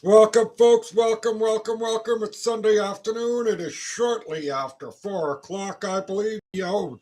Welcome, folks. Welcome, welcome, welcome. It's Sunday afternoon. It is shortly after 4 o'clock, I believe. It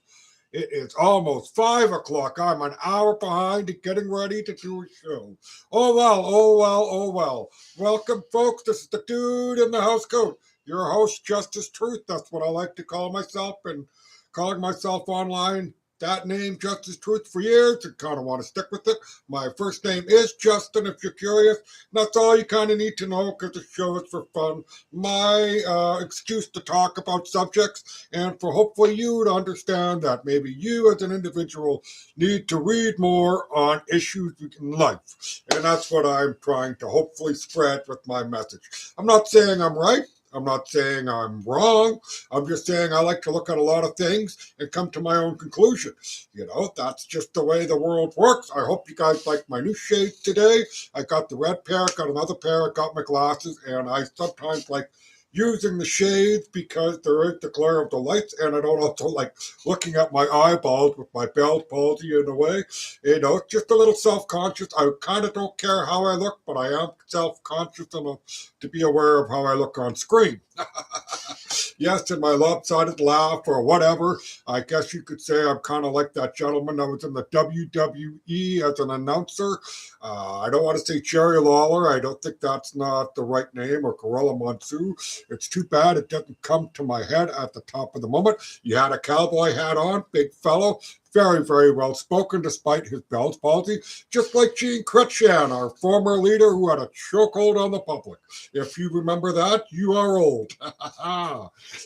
is almost 5 o'clock. I'm an hour behind getting ready to do a show. Oh, well, oh, well, oh, well. Welcome, folks. This is the dude in the housecoat. Your host, Justice Truth. That's what I like to call myself, and calling myself online that name, Justice Truth, for years. I kind of want to stick with it. My first name is Justin, if you're curious. That's all you kind of need to know because the show is for fun. My excuse to talk about subjects and for hopefully you to understand that maybe you as an individual need to read more on issues in life. And that's what I'm trying to hopefully spread with my message. I'm not saying I'm right. I'm not saying I'm wrong. I'm just saying I like to look at a lot of things and come to my own conclusion. That's just the way the world works. I hope you guys like my new shades today. I got the red pair, got another pair, I got my glasses, and I sometimes like using the shades because there is the glare of the lights, and I don't also like looking at my eyeballs with my Bell's palsy in a way. It's just a little self-conscious. I kind of don't care how I look, but I am self-conscious enough to be aware of how I look on screen. Yes, in my lopsided laugh or whatever, I guess you could say I'm kind of like that gentleman that was in the WWE as an announcer. I don't want to say Jerry Lawler. I don't think that's not the right name, or Gorilla Monsoon. It's too bad it didn't come to my head at the top of the moment. You had a cowboy hat on, big fellow, very, very well spoken despite his Bell's palsy, just like Gene Chrétien, our former leader who had a chokehold on the public. If you remember that, you are old.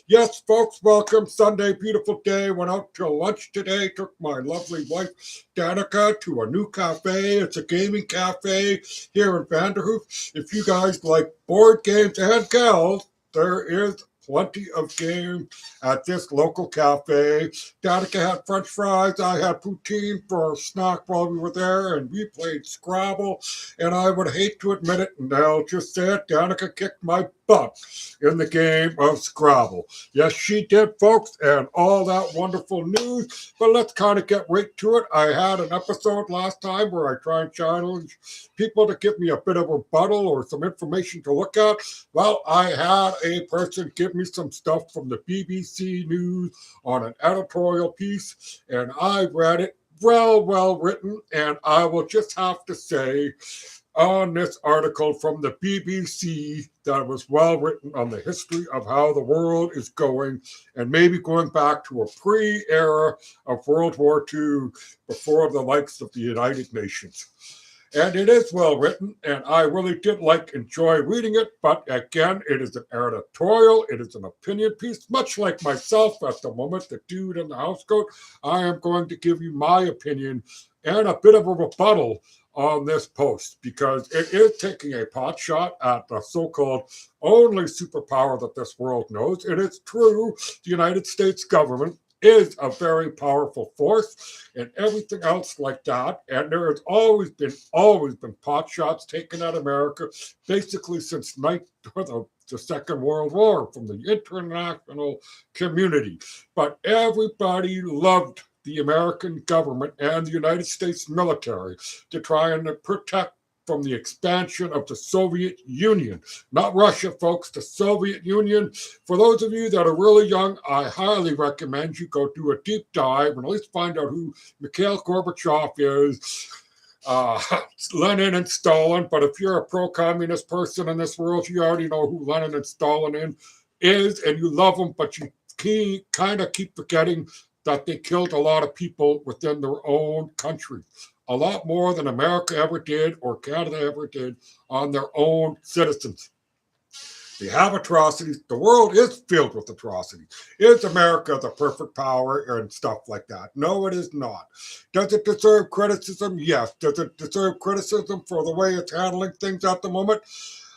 Yes, folks, welcome. Sunday, beautiful day. Went out to lunch today. Took my lovely wife, Danica, to a new cafe. It's a gaming cafe here in Vanderhoof. If you guys like board games and gals, there is plenty of games at this local cafe. Danica had french fries. I had poutine for a snack while we were there, and we played Scrabble. And I would hate to admit it, and I'll just say it, Danica kicked my butt in the game of Scrabble. Yes, she did, folks, and all that wonderful news. But let's kind of get right to it. I had an episode last time where I try and challenge people to give me a bit of a rebuttal or some information to look at. Well, I had a person give me some stuff from the BBC News on an editorial piece, and I read it. Well written, and I will just have to say on this article from the BBC that was well written on the history of how the world is going, and maybe going back to a pre-era of World War II before the likes of the United Nations. And it is well written, and I really did enjoy reading it. But again, it is an editorial, it is an opinion piece, much like myself at the moment, the dude in the housecoat. I am going to give you my opinion and a bit of a rebuttal on this post because it is taking a pot shot at the so-called only superpower that this world knows. It is true, the United States government is a very powerful force and everything else like that. And there has always been pot shots taken at America, basically since the Second World War from the international community. But everybody loved the American government and the United States military to try and protect from the expansion of the Soviet Union. Not Russia, folks, the Soviet Union. For those of you that are really young, I highly recommend you go do a deep dive and at least find out who Mikhail Gorbachev is, Lenin and Stalin. But if you're a pro-communist person in this world, you already know who Lenin and Stalin is, and you love them, but you kind of keep forgetting that they killed a lot of people within their own country. A lot more than America ever did or Canada ever did on their own citizens. They have atrocities. The world is filled with atrocities. Is America the perfect power and stuff like that? No, it is not. Does it deserve criticism? Yes. Does it deserve criticism for the way it's handling things at the moment?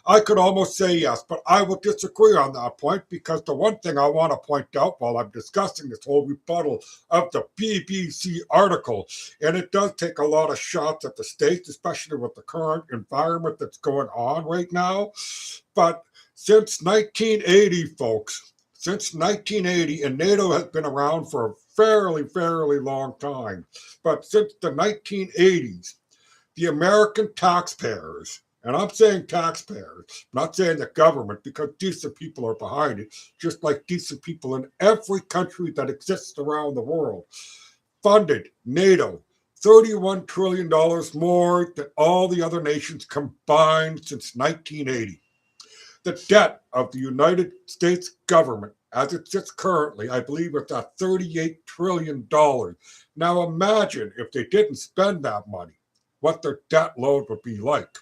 I could almost say yes, but I will disagree on that point because the one thing I want to point out while I'm discussing this whole rebuttal of the BBC article, and it does take a lot of shots at the States, especially with the current environment that's going on right now. But since 1980, folks, since 1980, and NATO has been around for a fairly long time, but since the 1980s, the American taxpayers And I'm saying taxpayers, not saying the government, because decent people are behind it, just like decent people in every country that exists around the world. Funded NATO $31 trillion more than all the other nations combined since 1980. The debt of the United States government, as it sits currently, I believe it's at $38 trillion. Now imagine if they didn't spend that money, what their debt load would be like.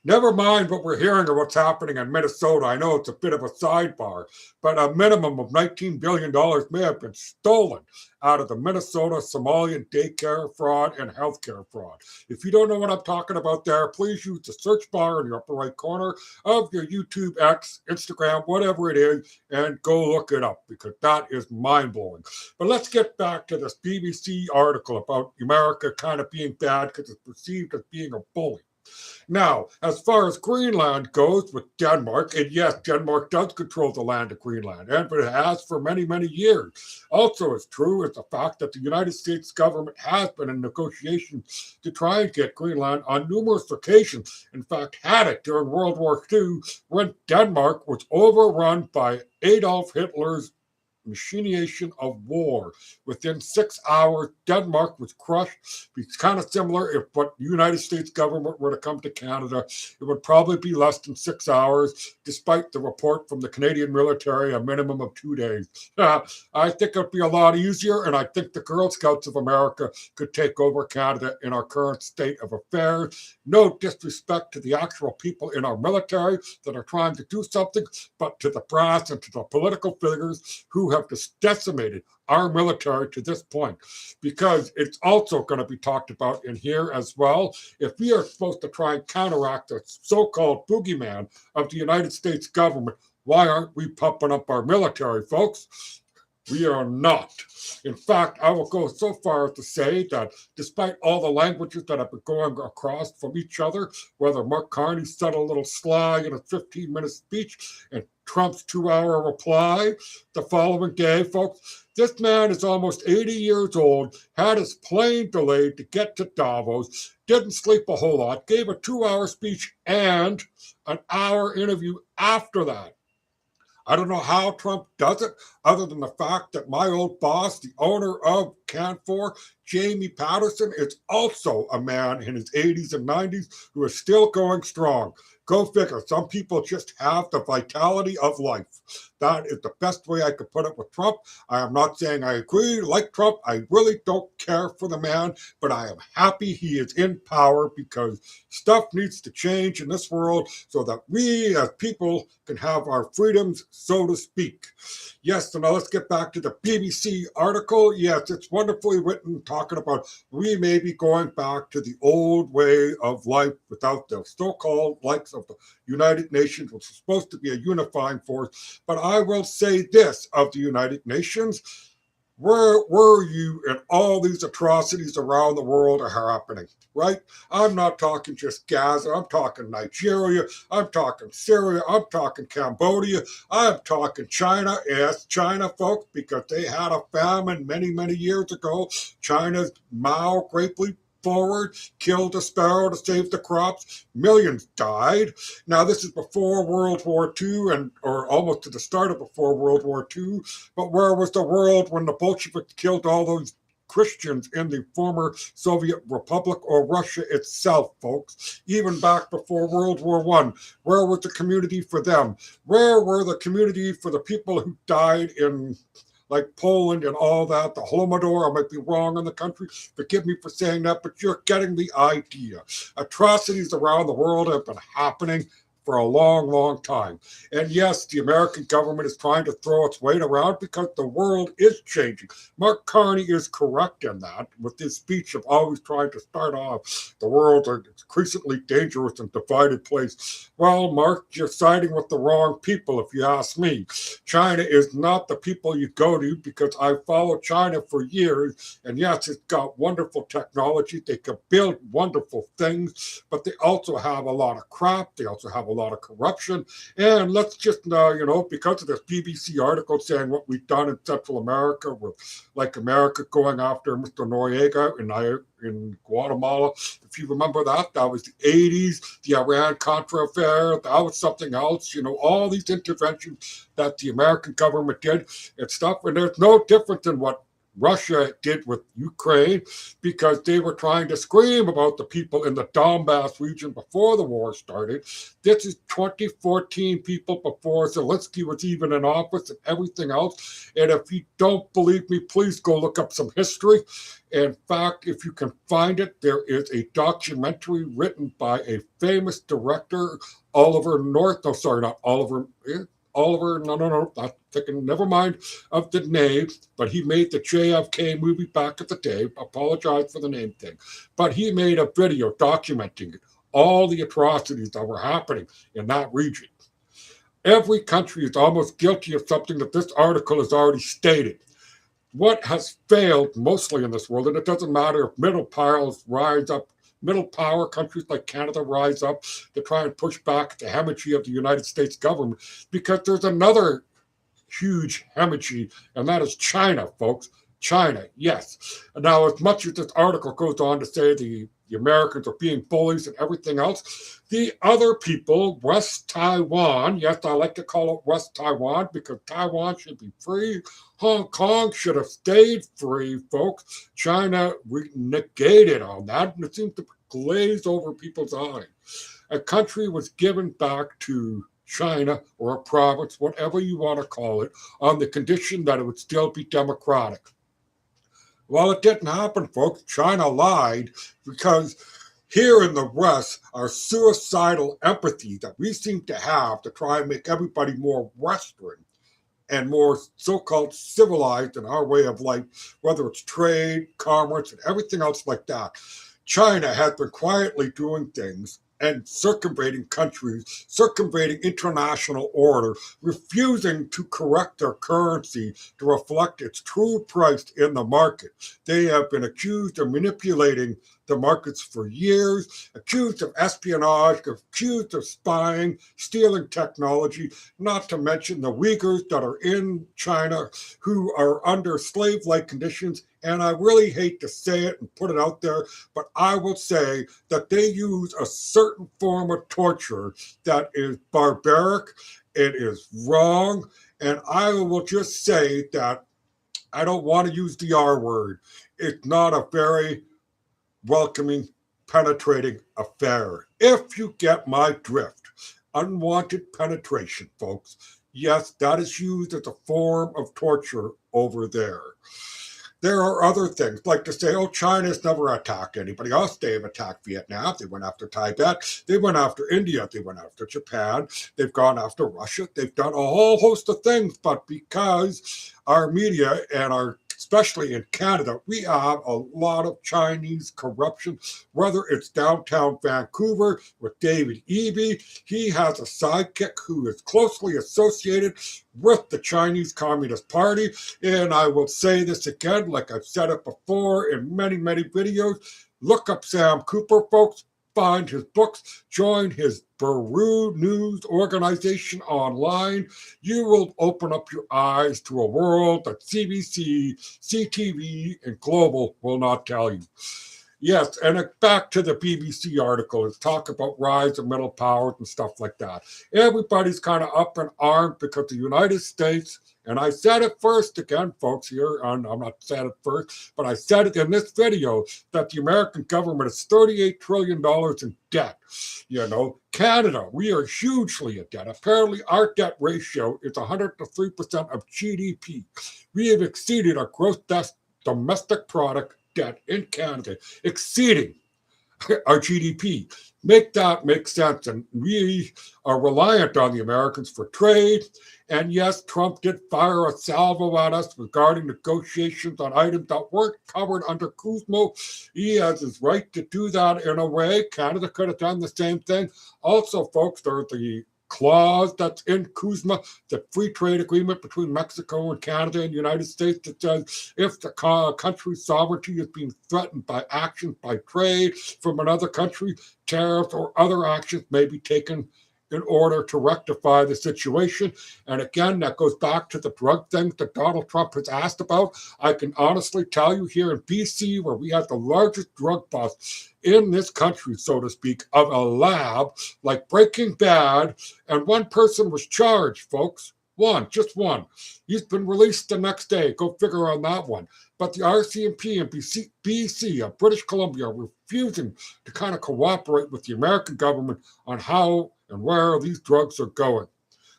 Never mind what we're hearing of what's happening in Minnesota. I know it's a bit of a sidebar, but a minimum of $19 billion may have been stolen out of the Minnesota Somalian daycare fraud and healthcare fraud. If you don't know what I'm talking about there, please use the search bar in the upper right corner of your YouTube, X, Instagram, whatever it is, and go look it up because that is mind-blowing. But let's get back to this BBC article about America kind of being bad because it's perceived as being a bully. Now, as far as Greenland goes with Denmark, and yes, Denmark does control the land of Greenland, and it has for many, many years. Also, as true is the fact that the United States government has been in negotiations to try and get Greenland on numerous occasions. In fact, had it during World War II when Denmark was overrun by Adolf Hitler's machination of war. Within 6 hours, Denmark was crushed. It's kind of similar if what the United States government were to come to Canada, it would probably be less than 6 hours, despite the report from the Canadian military, a minimum of 2 days. I think it'd be a lot easier, and I think the Girl Scouts of America could take over Canada in our current state of affairs. No disrespect to the actual people in our military that are trying to do something, but to the brass and to the political figures who have just decimated our military to this point, because it's also going to be talked about in here as well. If we are supposed to try and counteract the so-called boogeyman of the United States government, why aren't we pumping up our military, folks? We are not. In fact, I will go so far as to say that despite all the languages that have been going across from each other, whether Mark Carney said a little sly in a 15-minute speech and Trump's 2-hour reply the following day, folks, this man is almost 80 years old, had his plane delayed to get to Davos, didn't sleep a whole lot, gave a 2-hour speech and an hour interview after that. I don't know how Trump does it, other than the fact that my old boss, the owner of Canfor, Jamie Patterson, is also a man in his 80s and 90s who is still going strong. Go figure. Some people just have the vitality of life. That is the best way I could put it with Trump. I am not saying I agree, like Trump. I really don't care for the man, but I am happy he is in power because stuff needs to change in this world so that we as people can have our freedoms, so to speak. Yes, so now let's get back to the BBC article. Yes, it's wonderfully written, talking about we may be going back to the old way of life without the so-called likes of the United Nations, which is supposed to be a unifying force. But I will say this of the United Nations: where were you in all these atrocities around the world are happening, right? I'm not talking just Gaza. I'm talking Nigeria. I'm talking Syria. I'm talking Cambodia. I'm talking China. Yes, China, folks, because they had a famine many, many years ago. China's Mao greatly forward, killed a sparrow to save the crops. Millions died. Now, this is before World War II, or almost to the start of before World War II. But where was the world when the Bolsheviks killed all those Christians in the former Soviet Republic or Russia itself, folks? Even back before World War I, where was the community for them? Where were the community for the people who died in like Poland and all that, the Holodomor? I might be wrong on the country. Forgive me for saying that, but you're getting the idea. Atrocities around the world have been happening for a long, long time. And yes, the American government is trying to throw its weight around because the world is changing. Mark Carney is correct in that with his speech of always trying to start off the world an increasingly dangerous and divided place. Well, Mark, you're siding with the wrong people if you ask me. China is not the people you go to, because I followed China for years, and yes, it's got wonderful technology. They can build wonderful things, but they also have a lot of crap. They also have a a lot of corruption. And let's just, because of this BBC article saying what we've done in Central America with, like, America going after Mr. Noriega in Guatemala. If you remember that was the 80s, the Iran-Contra affair, that was something else. All these interventions that the American government did and stuff. And there's no difference in what Russia did with Ukraine, because they were trying to scream about the people in the Donbass region before the war started. This is 2014, people, before Zelensky was even in office and everything else. And if you don't believe me, please go look up some history. In fact, if you can find it, there is a documentary written by a famous director, Oliver North. No, sorry, not Oliver. Oliver, no, I'm thinking, never mind of the name, but he made the JFK movie back at the day. Apologize for the name thing. But he made a video documenting all the atrocities that were happening in that region. Every country is almost guilty of something that this article has already stated. What has failed mostly in this world, and it doesn't matter if middle power countries like Canada rise up to try and push back the hemorrhage of the United States government, because there's another huge hemorrhage, and that is China, folks. China, yes. Now, as much as this article goes on to say the Americans are being bullies and everything else, the other people, West Taiwan, yes, I like to call it West Taiwan because Taiwan should be free. Hong Kong should have stayed free, folks. China negated on that, and it seems to glaze over people's eyes. A country was given back to China, or a province, whatever you want to call it, on the condition that it would still be democratic. Well, it didn't happen, folks. China lied, because here in the West, our suicidal empathy that we seem to have to try and make everybody more Western and more so-called civilized in our way of life, whether it's trade, commerce, and everything else like that. China has been quietly doing things and circumventing countries, circumventing international order, refusing to correct their currency to reflect its true price in the market. They have been accused of manipulating the markets for years, accused of espionage, accused of spying, stealing technology, not to mention the Uyghurs that are in China who are under slave-like conditions. And I really hate to say it and put it out there, but I will say that they use a certain form of torture that is barbaric, it is wrong, and I will just say that I don't want to use the R word. It's not a very welcoming, penetrating affair. If you get my drift, unwanted penetration, folks. Yes, that is used as a form of torture over there. There are other things, like to say, oh, China's never attacked anybody else. They have attacked Vietnam. They went after Tibet. They went after India. They went after Japan. They've gone after Russia. They've done a whole host of things. But because our media and especially in Canada, we have a lot of Chinese corruption, whether it's downtown Vancouver with David Eby. He has a sidekick who is closely associated with the Chinese Communist Party. And I will say this again, like I've said it before in many, many videos. Look up Sam Cooper, folks. Find his books, join his Baru News organization online. You will open up your eyes to a world that CBC, CTV, and Global will not tell you. Yes, and back to the BBC article, it's talk about rise of middle powers and stuff like that. Everybody's kind of up in arms because the United States, and I said it first again, folks, here, and I'm not said it first, but I said it in this video, that the American government is $38 trillion in debt. Canada, we are hugely in debt. Apparently, our debt ratio is 103% of GDP. We have exceeded our gross domestic product debt in Canada, exceeding our GDP. Make that make sense. And we are reliant on the Americans for trade. And yes, Trump did fire a salvo at us regarding negotiations on items that weren't covered under CUSMA. He has his right to do that in a way. Canada could have done the same thing. Also, folks, there's the clause that's in CUSMA, the free trade agreement between Mexico and Canada and the United States, that says if the country's sovereignty is being threatened by actions by trade from another country, tariffs or other actions may be taken in order to rectify the situation. And again, that goes back to the drug things that Donald Trump has asked about. I can honestly tell you here in BC, where we have the largest drug bust in this country, so to speak, of a lab like Breaking Bad, and one person was charged, folks. One, just one. He's been released the next day. Go figure on that one. But the RCMP and BC, British Columbia, are refusing to kind of cooperate with the American government on how and where these drugs are going.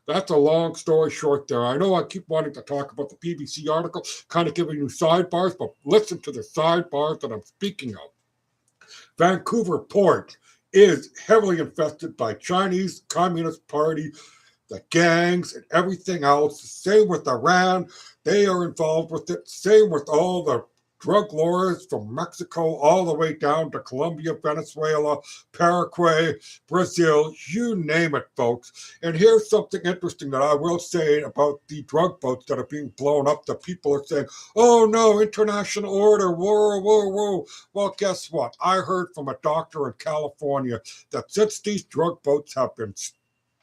That's a long story short there. I know I keep wanting to talk about the BBC article, kind of giving you sidebars, but listen to the sidebars that I'm speaking of. Vancouver Port is heavily infested by Chinese Communist Party, the gangs, and everything else. Same with Iran. They are involved with it. Same with all the drug lords from Mexico all the way down to Colombia, Venezuela, Paraguay, Brazil, you name it, folks. And here's something interesting that I will say about the drug boats that are being blown up, that people are saying, oh no, international order, whoa, whoa, whoa. Well, guess what? I heard from a doctor in California that since these drug boats have been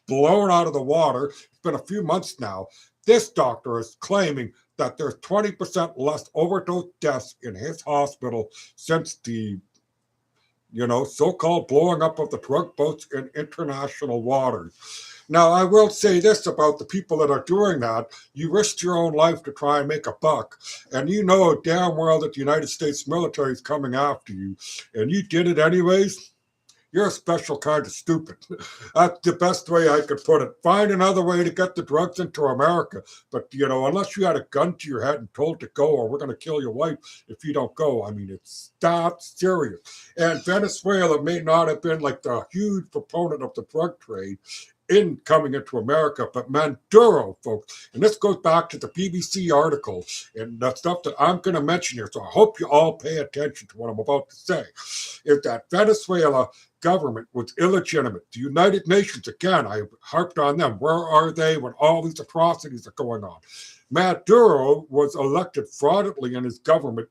blown out of the water, it's been a few months now, this doctor is claiming that there's 20% less overdose deaths in his hospital since the, so-called blowing up of the drug boats in international waters. Now, I will say this about the people that are doing that. You risked your own life to try and make a buck, and you know damn well that the United States military is coming after you, and you did it anyways. You're a special kind of stupid. That's the best way I could put it. Find another way to get the drugs into America. But, unless you had a gun to your head and told to go, or we're going to kill your wife if you don't go. I mean, it's that serious. And Venezuela may not have been like the huge proponent of the drug trade in coming into America, but Maduro, folks, and this goes back to the BBC article and the stuff that I'm going to mention here, so I hope you all pay attention to what I'm about to say, is that Venezuela government was illegitimate. The United Nations, again, I harped on them. Where are they when all these atrocities are going on? Maduro was elected fraudulently in his government,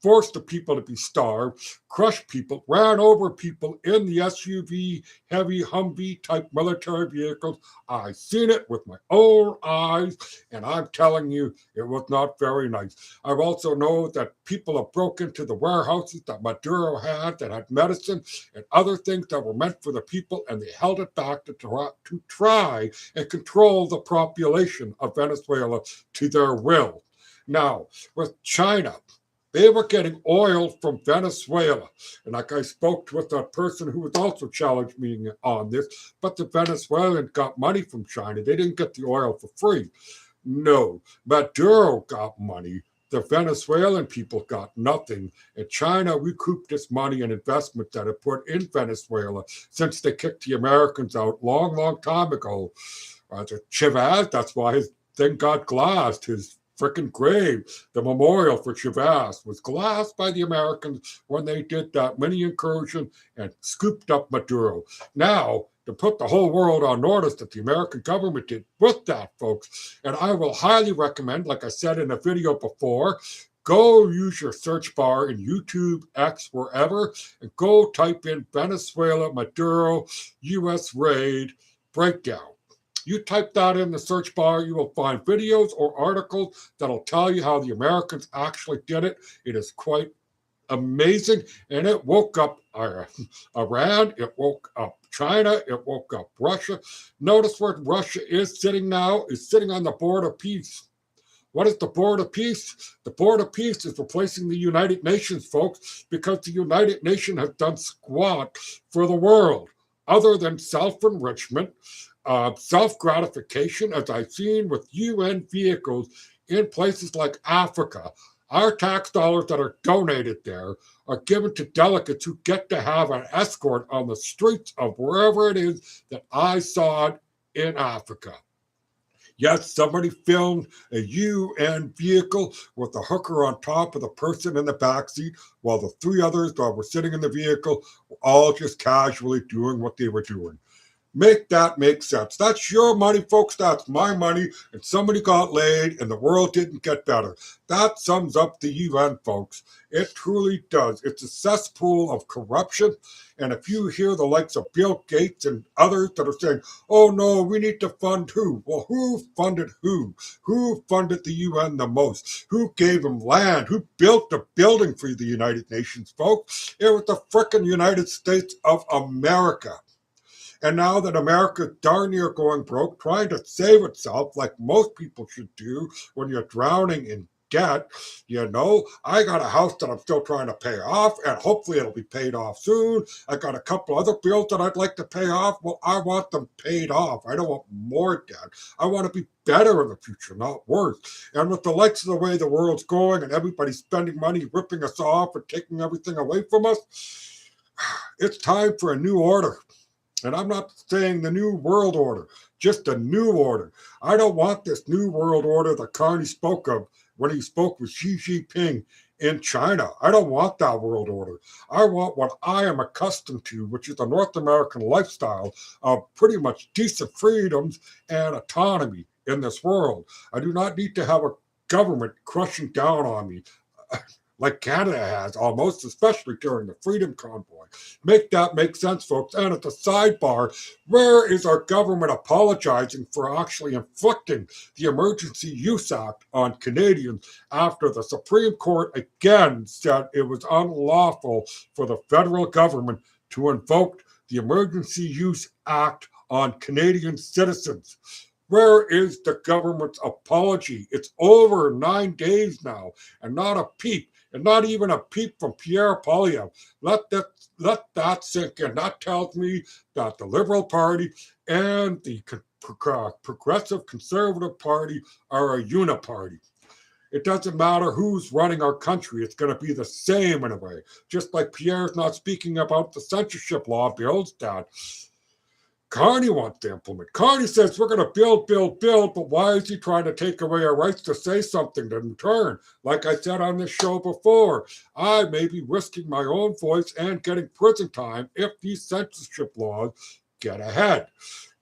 forced the people to be starved, crushed people, ran over people in the SUV, heavy Humvee type military vehicles. I've seen it with my own eyes, and I'm telling you, it was not very nice. I also know that people have broken into the warehouses that Maduro had that had medicine and other things that were meant for the people, and they held it back to try and control the population of Venezuela to their will. Now, with China, they were getting oil from Venezuela. And like I spoke with a person who was also challenged me on this, but the Venezuelans got money from China. They didn't get the oil for free. No, Maduro got money. The Venezuelan people got nothing. And China recouped this money and investment that it put in Venezuela since they kicked the Americans out long time ago. Chavez, that's why his thing got glassed, his frickin' grave, the memorial for Chavez, was glassed by the Americans when they did that mini incursion and scooped up Maduro. Now, to put the whole world on notice that the American government did with that, folks, and I will highly recommend, like I said in a video before, go use your search bar in YouTube, X, wherever, and go type in Venezuela, Maduro, U.S. raid, breakdown. You type that in the search bar, you will find videos or articles that'll tell you how the Americans actually did it. It is quite amazing, and it woke up Iran, it woke up China, it woke up Russia. Notice where Russia is sitting now, is sitting on the board of peace. What is the board of peace? The board of peace is replacing the United Nations, folks, because the United Nations has done squat for the world, other than self-enrichment, self-gratification, as I've seen with UN vehicles in places like Africa. Our tax dollars that are donated there are given to delegates who get to have an escort on the streets of wherever it is that I saw it in Africa. Yes, somebody filmed a UN vehicle with a hooker on top of the person in the backseat, while the three others that were sitting in the vehicle were all just casually doing what they were doing. Make that make sense. That's your money, folks. That's my money. And somebody got laid and the world didn't get better. That sums up the UN, folks. It truly does. It's a cesspool of corruption. And if you hear the likes of Bill Gates and others that are saying, oh no, we need to fund who? Well, who funded who? Who funded the UN the most? Who gave them land? Who built the building for the United Nations, folks? It was the frickin' United States of America. And now that America's darn near going broke, trying to save itself like most people should do when you're drowning in debt, I got a house that I'm still trying to pay off, and hopefully it'll be paid off soon. I got a couple other bills that I'd like to pay off. Well, I want them paid off. I don't want more debt. I want to be better in the future, not worse. And with the likes of the way the world's going and everybody's spending money, ripping us off and taking everything away from us, it's time for a new order. And I'm not saying the new world order, just a new order. I don't want this new world order that Carney spoke of when he spoke with Xi Jinping in China. I don't want that world order. I want what I am accustomed to, which is a North American lifestyle of pretty much decent freedoms and autonomy in this world. I do not need to have a government crushing down on me like Canada has almost, especially during the Freedom Convoy. Make that make sense, folks. And at the sidebar, where is our government apologizing for actually inflicting the Emergency Use Act on Canadians after the Supreme Court again said it was unlawful for the federal government to invoke the Emergency Use Act on Canadian citizens? Where is the government's apology? It's over 9 days now, and not a peep. And not even a peep from Pierre Poilievre. Let that sink in. That tells me that the Liberal Party and the Progressive Conservative Party are a uniparty. It doesn't matter who's running our country. It's going to be the same in a way. Just like Pierre's not speaking about the censorship law bills that Carney wants to implement. Carney says we're going to build, but why is he trying to take away our rights to say something in return? Like I said on this show before, I may be risking my own voice and getting prison time if these censorship laws get ahead.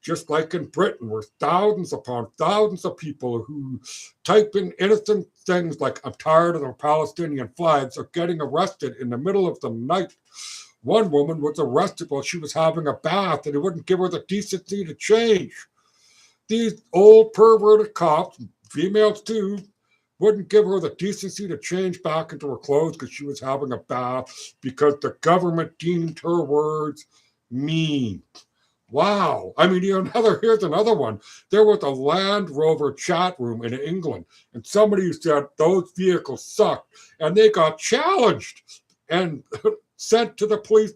Just like in Britain, where thousands upon thousands of people who type in innocent things like I'm tired of the Palestinian flags are getting arrested in the middle of the night. One woman was arrested while she was having a bath, and it wouldn't give her the decency to change. These old perverted cops, females too, wouldn't give her the decency to change back into her clothes because she was having a bath because the government deemed her words mean. Wow. I mean, here's another one. There was a Land Rover chat room in England, and somebody said those vehicles sucked, and they got challenged. And sent to the police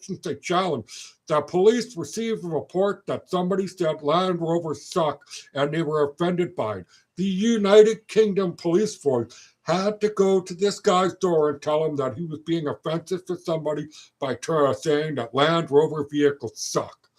since they challenged. The police received a report that somebody said Land Rovers suck and they were offended by it. The United Kingdom police force had to go to this guy's door and tell him that he was being offensive to somebody by saying that Land Rover vehicles suck,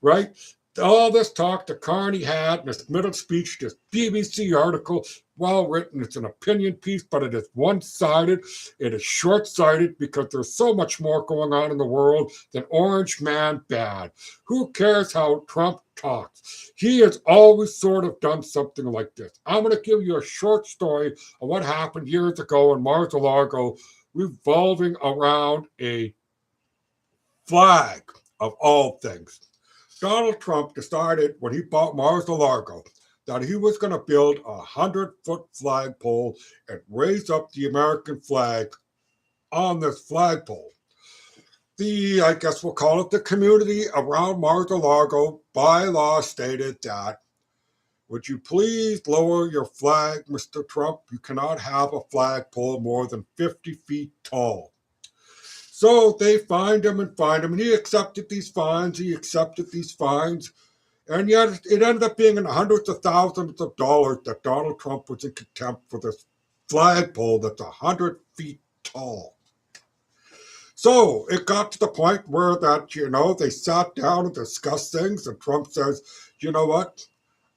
right? All this talk that Carney had in his middle speech, this BBC article, well written, it's an opinion piece, but it is one-sided, it is short-sighted because there's so much more going on in the world than Orange Man bad. Who cares how Trump talks? He has always sort of done something like this. I'm going to give you a short story of what happened years ago in Mar-a-Lago revolving around a flag of all things. Donald Trump decided when he bought Mar-a-Lago that he was going to build a 100-foot flagpole and raise up the American flag on this flagpole. I guess we'll call it the community around Mar-a-Lago by law stated that, would you please lower your flag, Mr. Trump? You cannot have a flagpole more than 50 feet tall. So they fined him, and he accepted these fines, and yet it ended up being in the hundreds of thousands of dollars that Donald Trump was in contempt for this flagpole that's 100 feet tall. So it got to the point where they sat down and discussed things, and Trump says, you know what?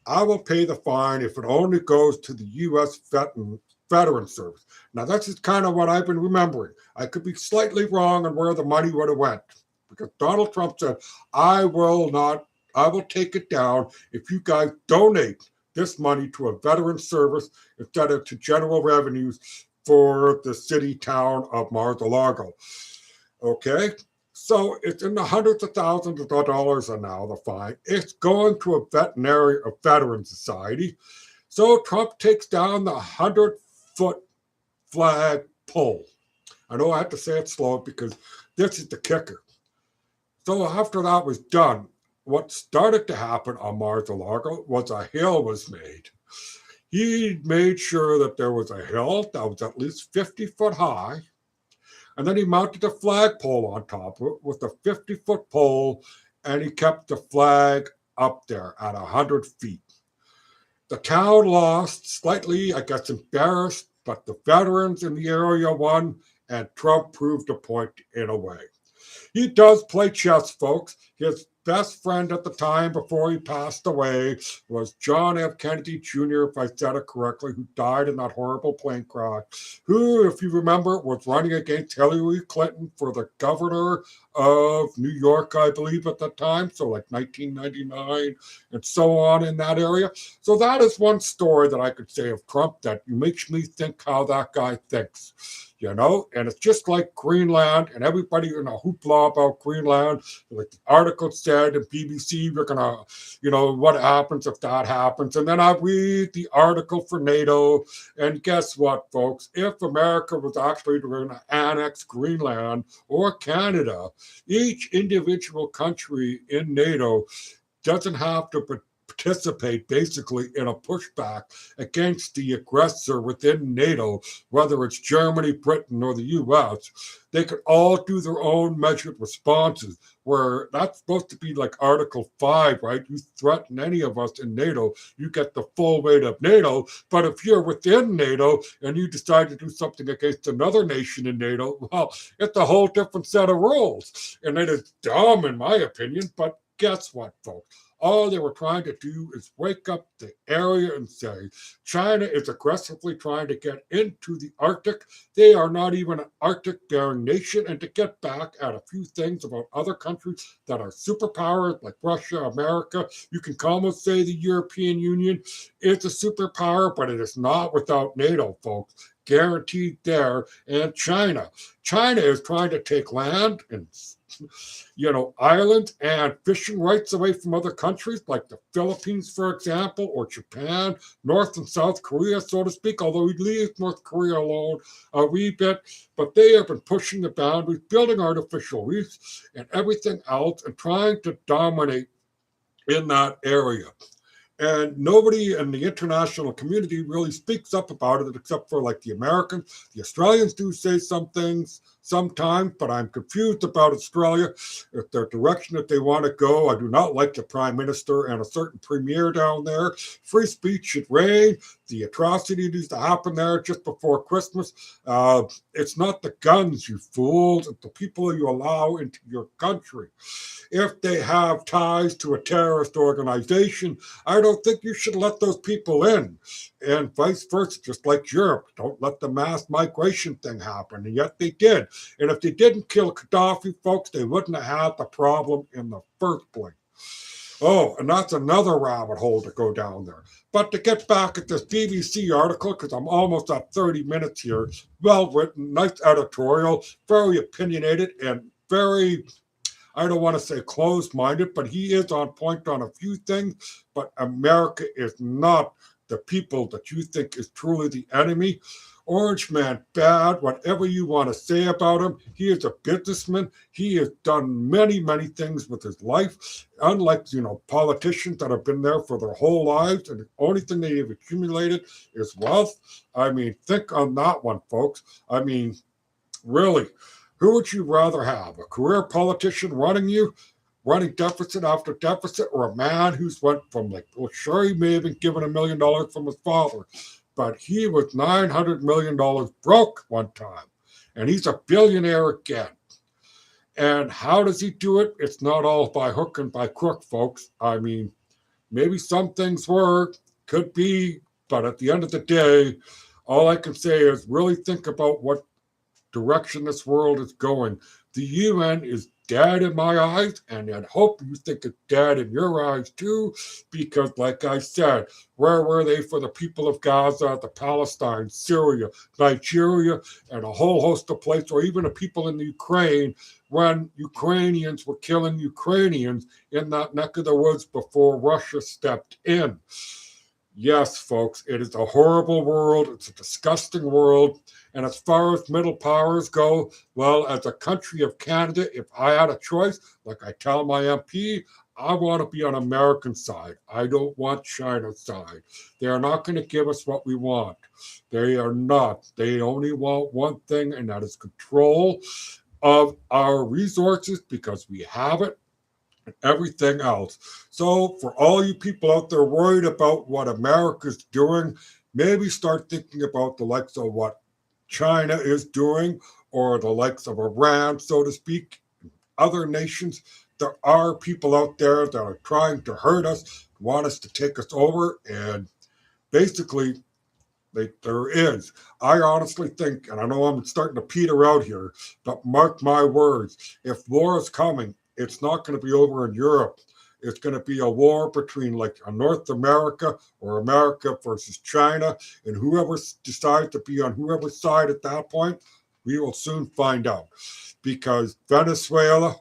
I will pay the fine if it only goes to the U.S. Veteran Service. Now, that's just kind of what I've been remembering. I could be slightly wrong on where the money would have went, because Donald Trump said, I will not I will take it down if you guys donate this money to a veteran service instead of to general revenues for the city town of Mar-a-Lago. Okay? So it's in the hundreds of thousands of dollars now, the fine. It's going to a veteran society. So Trump takes down the 100-foot flag pole. I know I have to say it slow because this is the kicker. So after that was done, what started to happen on Mar-a-Lago was a hill was made. He made sure that there was a hill that was at least 50 foot high, and then he mounted a flagpole on top of it with a 50-foot pole, and he kept the flag up there at 100 feet. The town lost, slightly, I guess, embarrassed, but the veterans in the area won, and Trump proved a point in a way. He does play chess, folks. His best friend at the time before he passed away was John F. Kennedy Jr., if I said it correctly, who died in that horrible plane crash, who, if you remember, was running against Hillary Clinton for the governor of New York, I believe, at the time, so like 1999 and so on in that area. So that is one story that I could say of Trump that makes me think how that guy thinks. And it's just like Greenland and everybody in a hoopla about Greenland. Like the article said in BBC, we're going to, what happens if that happens? And then I read the article for NATO. And guess what, folks? If America was actually going to annex Greenland or Canada, each individual country in NATO doesn't have to participate basically in a pushback against the aggressor within NATO, whether it's Germany, Britain, or the US. They could all do their own measured responses, where that's supposed to be like Article 5, right? You threaten any of us in NATO, you get the full weight of NATO. But if you're within NATO and you decide to do something against another nation in NATO, well, it's a whole different set of rules. And it is dumb, in my opinion, but guess what, folks? All they were trying to do is wake up the area and say, China is aggressively trying to get into the Arctic. They are not even an Arctic-bearing nation. And to get back at a few things about other countries that are superpowers like Russia, America, you can almost say the European Union is a superpower, but it is not without NATO, folks. Guaranteed there. And China. China is trying to take land and islands and fishing rights away from other countries like the Philippines, for example, or Japan, North and South Korea, so to speak, although we leave North Korea alone a wee bit. But they have been pushing the boundaries, building artificial reefs and everything else, and trying to dominate in that area. And nobody in the international community really speaks up about it except for like the Americans. The Australians do say some things sometimes, but I'm confused about Australia, if their direction that they want to go. I do not like the Prime Minister and a certain Premier down there. Free speech should reign. The atrocities that happen there just before Christmas. It's not the guns, you fools. It's the people you allow into your country. If they have ties to a terrorist organization, I don't think you should let those people in. And vice versa, just like Europe. Don't let the mass migration thing happen. And yet they did. And if they didn't kill Gaddafi, folks, they wouldn't have had the problem in the first place. Oh, and that's another rabbit hole to go down there. But to get back at this BBC article, because I'm almost at 30 minutes here, well written, nice editorial, very opinionated, and very, I don't want to say closed-minded, but he is on point on a few things. But America is not the people that you think is truly the enemy. Orange Man bad, whatever you want to say about him. He is a businessman. He has done many, many things with his life. Unlike, politicians that have been there for their whole lives, and the only thing they have accumulated is wealth. I mean, think on that one, folks. I mean, really, who would you rather have? A career politician running deficit after deficit, or a man who's went from sure, he may have been given $1 million from his father, but he was $900 million broke one time, and he's a billionaire again. And how does he do it? It's not all by hook and by crook, folks. I mean, maybe some things could be, but at the end of the day, all I can say is really think about what direction this world is going. The UN is dead in my eyes, and I hope you think it's dead in your eyes too, because like I said, where were they for the people of Gaza, the Palestine, Syria, Nigeria, and a whole host of places, or even the people in the Ukraine, when Ukrainians were killing Ukrainians in that neck of the woods before Russia stepped in? Yes, folks, it is a horrible world. It's a disgusting world. And as far as middle powers go, well, as a country of Canada, if I had a choice, like I tell my MP, I want to be on American side. I don't want China's side. They are not going to give us what we want. They are not. They only want one thing, and that is control of our resources because we have it, everything else. So, for all you people out there worried about what America's doing, maybe start thinking about the likes of what China is doing, or the likes of Iran, so to speak, other nations. There are people out there that are trying to hurt us, want us to take us over, and basically, there is. I honestly think, and I know I'm starting to peter out here, but mark my words, if war is coming, it's not going to be over in Europe. It's going to be a war between like a North America or America versus China, and whoever decides to be on whoever's side at that point, we will soon find out. Because Venezuela,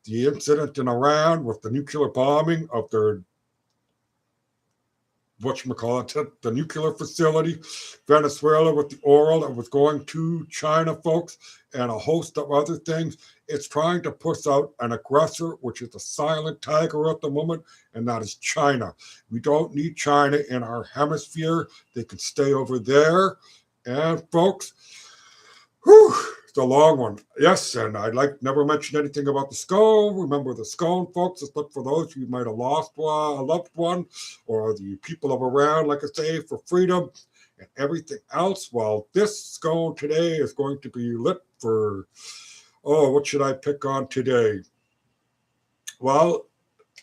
the incident in Iran with the nuclear bombing of their whatchamacallit, the nuclear facility, Venezuela with the oil that was going to China, folks, and a host of other things. It's trying to push out an aggressor, which is a silent tiger at the moment, and that is China. We don't need China in our hemisphere. They can stay over there. And folks, whew, it's a long one. Yes, and I'd like never mention anything about the scone. Remember the scone, folks. Just look for those who might have lost a loved one, or the people of Iran, like I say, for freedom and everything else. Well, this scone today is going to be lit for, oh, what should I pick on today? Well,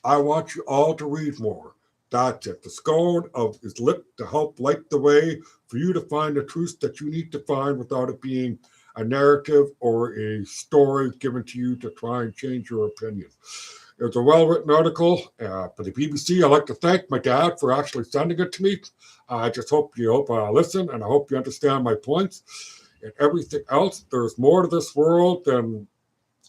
I want you all to read more. That's it. The scone is lit to help light the way for you to find the truth that you need to find without it being a narrative or a story given to you to try and change your opinion. It was a well-written article for the BBC. I'd like to thank my dad for actually sending it to me. I just hope you listen, and I hope you understand my points. And everything else, there's more to this world than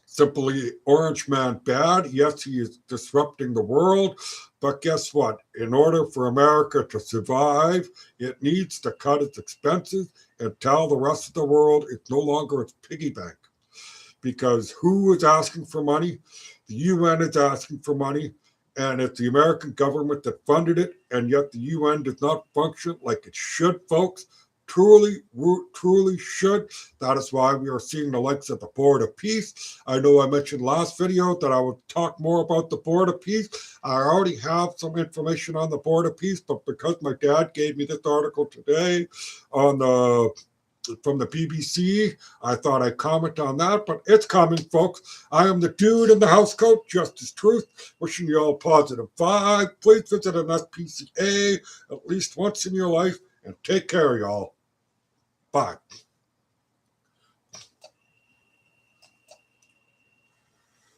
simply Orange Man bad. Yes, he is disrupting the world, but guess what? In order for America to survive, it needs to cut its expenses and tell the rest of the world it's no longer its piggy bank. Because who is asking for money? The UN is asking for money, and it's the American government that funded it, and yet the UN does not function like it should, folks. Truly should. That is why we are seeing the likes of the Board of Peace. I know I mentioned last video that I would talk more about the Board of Peace. I already have some information on the Board of Peace, but because my dad gave me this article today on from the BBC, I thought I'd comment on that, but it's coming, folks. I am the dude in the housecoat, Justice Truth, wishing you all positive vibe. Please visit an SPCA at least once in your life, and take care, y'all. Bye.